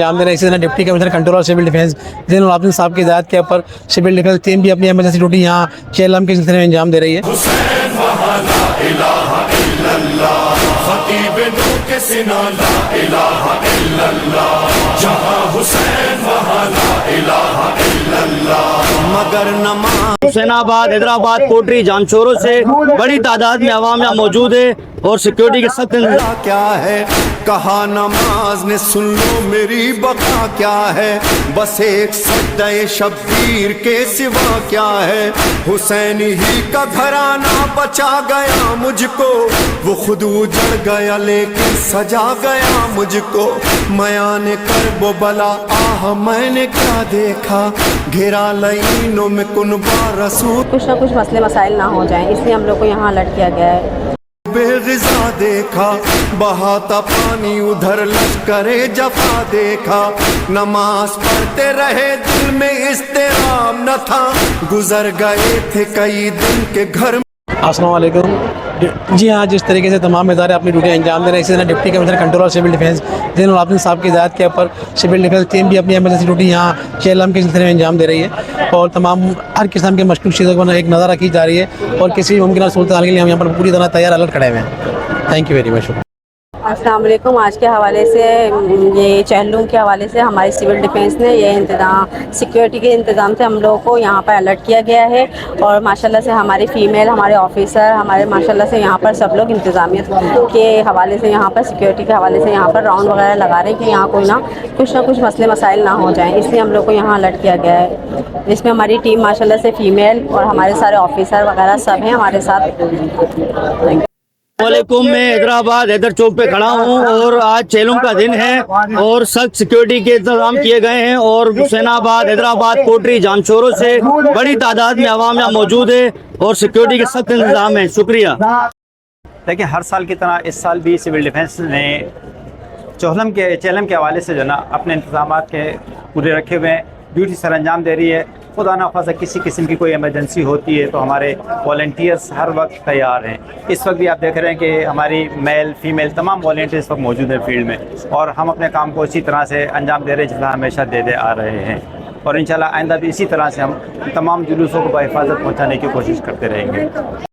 अंजाम दे रहे हैं। इसी तरह डिप्टी कमिश्नर कंट्रोल और सिविल डिफेंस जैनुल आबिदीन साहब की हिदायत के ऊपर सिविल डिफेंस टीम भी अपनी एमरजेंसी ड्यूटी यहाँ चेलम के सिलसिले में अंजाम दे रही है। हुसैन वहाँ ला इलाहा इल्लल्लाह, खतीब नूर के सिना ला इलाहा इल्लल्लाह, जहाँ हुसैन वहाँ ला इलाहा इल्लल्लाह। मगर नमाज हुसैनाबाद, हैदराबाद, कोटरी, जानचोरों से बड़ी तादाद में अवाम यहाँ मौजूद है और सिक्योरिटी के सख्त इंतजाम क्या है, कहा नमाज ने सुन लो मेरी बका क्या है, बस एक सज्दे शब्बीर के सिवा क्या है, हुसैन ही का घराना बचा गया मुझको, वो खुद उजड़ गया लेकिन सजा गया मुझको, मयान करबो बला आह मैंने क्या देखा, घेरा लईनों में कुनबा रसूल, कुछ ना कुछ मसले मसाइल ना हो जाएं, इसलिए हम लोग को यहाँ अलर्ट किया गया है। बेग़िज़ा देखा बहाता पानी उधर लश्करे जफा देखा, नमाज पढ़ते रहे दिल में इस्तेराम न था, गुजर गए थे कई दिन के घर में। अस्सलाम वालेकुम। जी हाँ, जिस तरीके से तमाम इदारे अपनी ड्यूटी अंजाम दे रहे हैं, इसी तरह डिप्टी कमिश्नर कंट्रोल और सिविल डिफेंस जैनुल आबिदीन साहब की हिदायत के ऊपर सिविल डिफेंस टीम भी अपनी एमरजेंसी ड्यूटी यहाँ चेलम के सिलसिले में अंजाम दे रही है और तमाम हर किस्म के मशकूक चीज़ों पर एक नज़र रखी जा रही है और किसी भी मुमकिन सूरत हाल के लिए हम यहाँ पर पूरी तरह तैयार अलर्ट खड़े हुए हैं। Thank you very much. अस्सलाम वालेकुम। आज के हवाले से ये चहलूम के हवाले से हमारी सिविल डिफेंस ने ये इंतज़ाम सिक्योरिटी के इंतज़ाम से हम लोगों को यहाँ पर अलर्ट किया गया है और माशाल्लाह से हमारी फ़ीमेल हमारे ऑफिसर हमारे माशाल्लाह से यहाँ पर सब लोग इंतज़ामियत के हवाले से यहाँ पर सिक्योरिटी के हवाले से यहाँ पर राउंड वगैरह लगा रहे हैं कि यहाँ कोई ना कुछ मसले मसाइल ना हो जाएँ, इसलिए हम लोग को यहाँ अलर्ट किया गया है। जिसमें हमारी टीम माशाल्लाह से फ़ीमेल और हमारे सारे ऑफिसर वगैरह सब हैं हमारे साथ। वालेकुम। मैं हैदराबाद हैदर चौक पे खड़ा हूँ और आज चेलम का दिन है और सख्त सिक्योरिटी के इंतजाम किए गए हैं और हुसैनाबाद, हैदराबाद, कोटरी, जानचोरों से बड़ी तादाद में अवाम यहाँ मौजूद है और सिक्योरिटी के सख्त इंतजाम है। शुक्रिया। देखिए, हर साल की तरह इस साल भी सिविल डिफेंस ने चेलम के हवाले से जो ना अपने इंतजाम के पूरे रखे हुए हैं, ड्यूटी सर अंजाम दे रही है। खुदा ना खासा किसी किस्म की कोई इमरजेंसी होती है तो हमारे वॉलंटियर्स हर वक्त तैयार हैं। इस वक्त भी आप देख रहे हैं कि हमारी मेल फीमेल तमाम वॉलंटियर्स इस वक्त मौजूद हैं फील्ड में और हम अपने काम को इसी तरह से अंजाम दे रहे हैं जितना हमेशा दे आ रहे हैं और इंशाल्लाह आइंदा भी इसी तरह से हम तमाम जुलूसों को बहिफाजत पहुँचाने की कोशिश करते रहेंगे।